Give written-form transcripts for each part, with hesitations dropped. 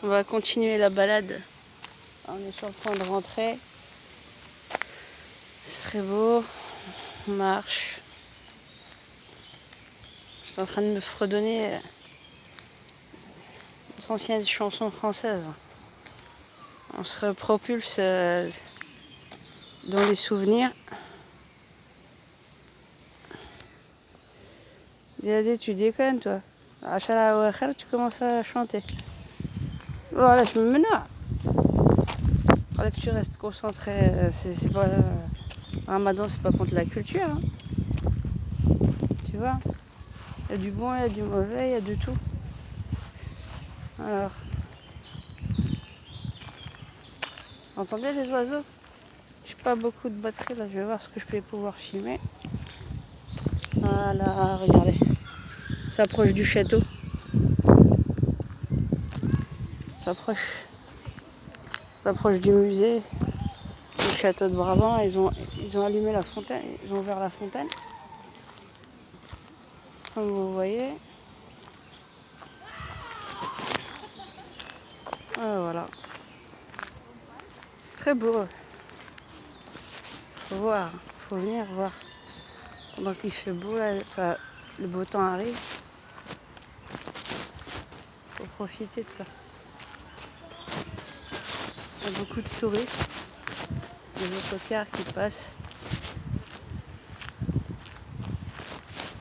On va continuer la balade. On est sur le point de rentrer. C'est très beau. On marche. Je suis en train de me fredonner les anciennes chansons françaises. On se propulse dans les souvenirs. Dédé, tu déconnes, toi. Achara Ouakhar, tu commences à chanter. Voilà, je me mena. Faudrait que tu restes concentré. C'est pas. Ramadan, c'est pas contre la culture. Hein. Tu vois, il y a du bon, il y a du mauvais, il y a de tout. Alors. Entendez les oiseaux? J'ai pas beaucoup de batterie là, je vais voir ce que je vais pouvoir filmer. Voilà, regardez. Ça approche du château. Ça approche du musée, du château de Brabant. Ils ont allumé la fontaine, ils ont ouvert la fontaine. Comme vous voyez. Voilà. C'est très beau. Faut voir, faut venir voir. Pendant qu'il fait beau, là, le beau temps arrive. Faut profiter de ça. Il y a beaucoup de touristes, des autocars qui passent.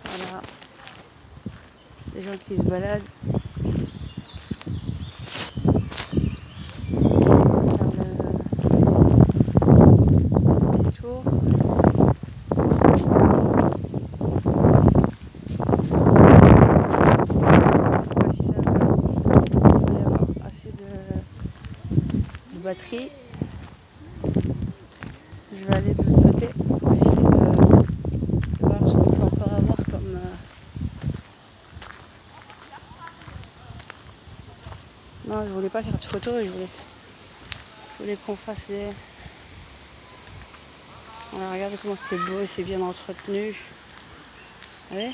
Voilà. Des gens qui se baladent. Tour. Je sais pas si ça va y avoir assez de batterie. Je vais aller de l'autre côté pour essayer de voir ce qu'on peut encore avoir comme. Non, je voulais pas faire de photos, je voulais qu'on fasse des. Voilà, regardez comment c'est beau, c'est bien entretenu. Vous voyez?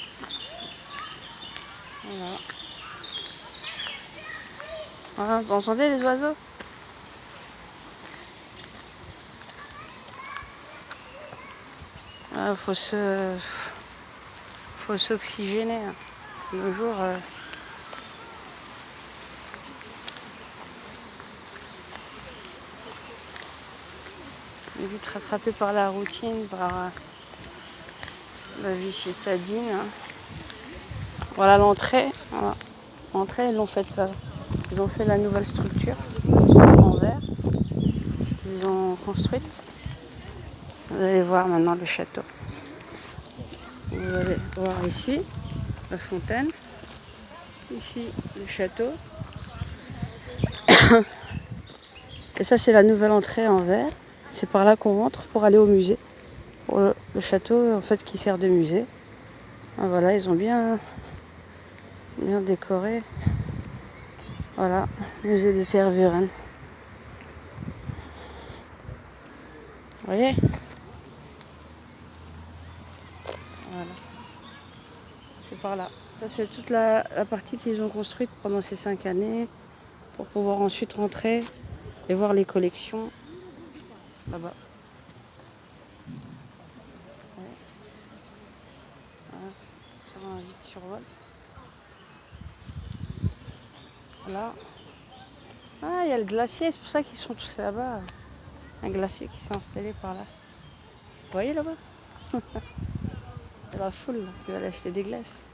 Voilà. Voilà, vous entendez les oiseaux? Il faut s'oxygéner. Hein. Le jour, on est vite rattrapé par la routine, par la vie citadine. Hein. Voilà l'entrée. Voilà. L'entrée, ils ont fait la nouvelle structure en verre. Ils ont construite. Vous allez voir maintenant le château. Vous allez voir ici la fontaine. Ici le château. Et ça c'est la nouvelle entrée en verre. C'est par là qu'on rentre pour aller au musée. Pour le château en fait qui sert de musée. Et voilà, ils ont bien décoré. Voilà, musée de Tervuren. Vous voyez? Voilà. C'est par là. Ça c'est toute la partie qu'ils ont construite pendant ces 5 années pour pouvoir ensuite rentrer et voir les collections là-bas. Ouais. Voilà. Faire un vite survol. Là. Ah, il y a le glacier, c'est pour ça qu'ils sont tous là-bas. Un glacier qui s'est installé par là. Vous voyez là-bas? Il y a la foule là, qui va aller acheter des glaces.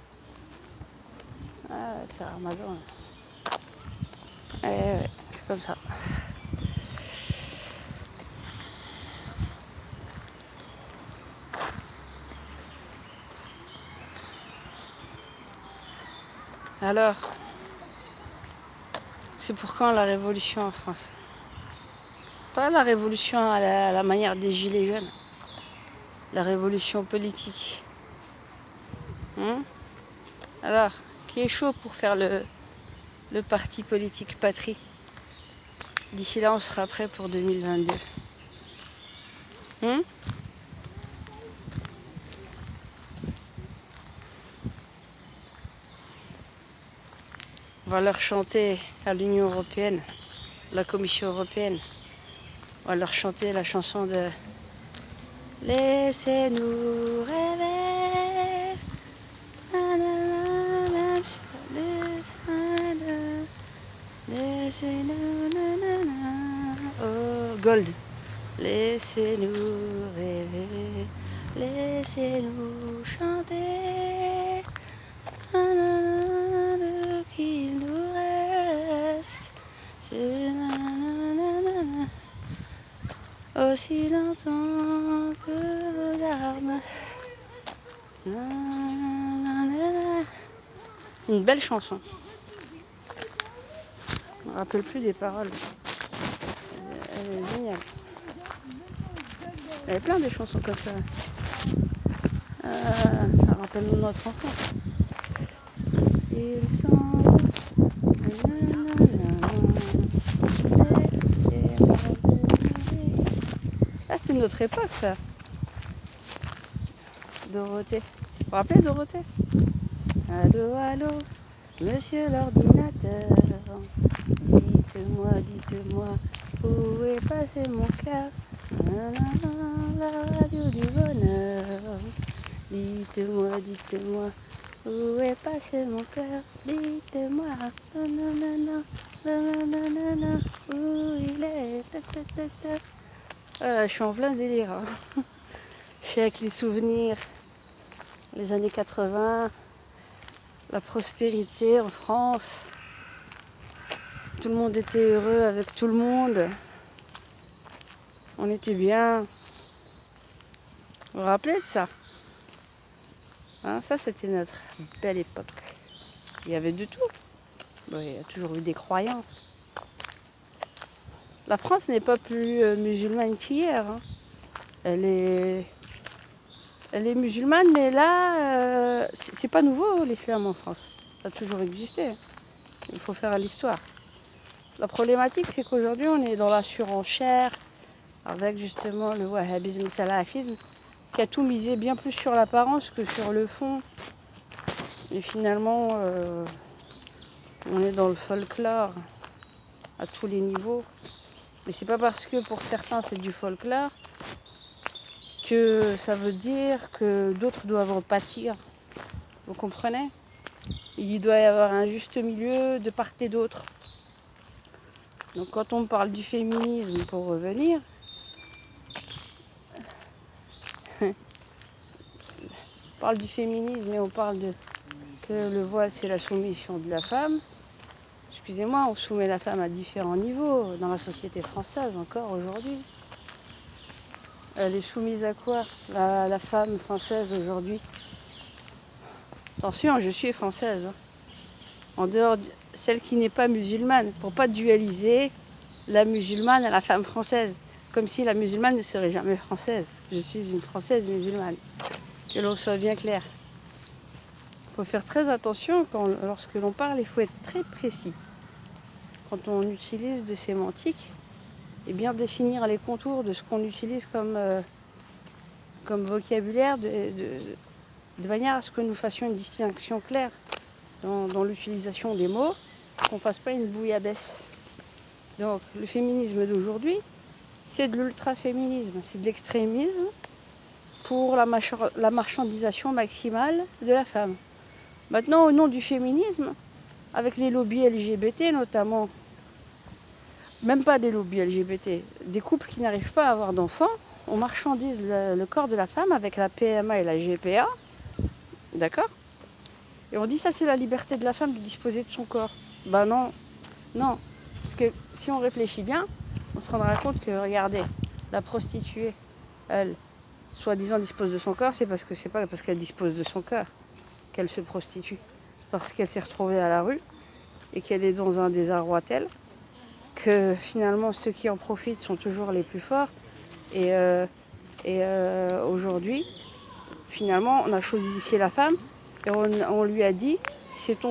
Ah, c'est Ramadan. Ouais, c'est comme ça. Alors, c'est pour quand la révolution en France? Pas la révolution à la manière des gilets jaunes. La révolution politique. Alors, qui est chaud pour faire le parti politique patrie? D'ici là, on sera prêt pour 2022. On va leur chanter à l'Union européenne, la Commission européenne. On va leur chanter la chanson de Laissez-nous rêver. Même si laissez-nous. Oh, Gold. Laissez-nous rêver. Laissez-nous chanter. De qu'il nous reste. Aussi longtemps que vos armes. Une belle chanson. Je ne me rappelle plus des paroles. Elle est géniale. Il y avait plein de chansons comme ça. Ça rappelle notre enfance. Ils sont... Ah, c'était notre époque, ça. Dorothée. Vous vous rappelez Dorothée? Allô, allô, monsieur l'ordinateur. Dites-moi, où est passé mon cœur? La radio du bonheur. Dites-moi, où est passé mon cœur? Dites-moi, où il est? Je suis en plein délire. Hein. Je suis avec les souvenirs, les années 80, la prospérité en France. Tout le monde était heureux avec tout le monde. On était bien. Vous vous rappelez de ça? Hein, ça, c'était notre belle époque. Il y avait de tout. Bon, il y a toujours eu des croyants. La France n'est pas plus musulmane qu'hier. Hein. Elle est musulmane, mais là, c'est pas nouveau l'islam en France. Ça a toujours existé. Il faut faire l'histoire. La problématique, c'est qu'aujourd'hui, on est dans la surenchère avec justement le wahhabisme et le salafisme qui a tout misé bien plus sur l'apparence que sur le fond. Et finalement, on est dans le folklore à tous les niveaux. Mais c'est pas parce que pour certains c'est du folklore que ça veut dire que d'autres doivent en pâtir. Vous comprenez? Il doit y avoir un juste milieu de part et d'autre. Donc quand on parle du féminisme, pour revenir, on parle du féminisme et on parle de que le voile c'est la soumission de la femme. Excusez-moi, on soumet la femme à différents niveaux dans la société française encore aujourd'hui. Elle est soumise à quoi, la femme française aujourd'hui? Attention, je suis française. Hein. En dehors de celle qui n'est pas musulmane, pour pas dualiser la musulmane et la femme française, comme si la musulmane ne serait jamais française. Je suis une française musulmane, que l'on soit bien clair. Il faut faire très attention lorsque l'on parle, il faut être très précis. Quand on utilise des sémantiques, et bien définir les contours de ce qu'on utilise comme vocabulaire de manière à ce que nous fassions une distinction claire dans l'utilisation des mots, qu'on ne fasse pas une bouillabaisse. Donc le féminisme d'aujourd'hui, c'est de l'ultra-féminisme, c'est de l'extrémisme pour la marchandisation maximale de la femme. Maintenant, au nom du féminisme, avec les lobbies LGBT notamment, même pas des lobbies LGBT, des couples qui n'arrivent pas à avoir d'enfants, on marchandise le corps de la femme avec la PMA et la GPA, d'accord? Et on dit ça c'est la liberté de la femme de disposer de son corps. Ben non, non. Parce que si on réfléchit bien, on se rendra compte que, regardez, la prostituée, elle, soi-disant dispose de son corps, c'est pas parce qu'elle dispose de son corps qu'elle se prostitue. C'est parce qu'elle s'est retrouvée à la rue et qu'elle est dans un désarroi tel que finalement ceux qui en profitent sont toujours les plus forts. Et aujourd'hui, finalement, on a chosifié la femme et on lui a dit, c'est ton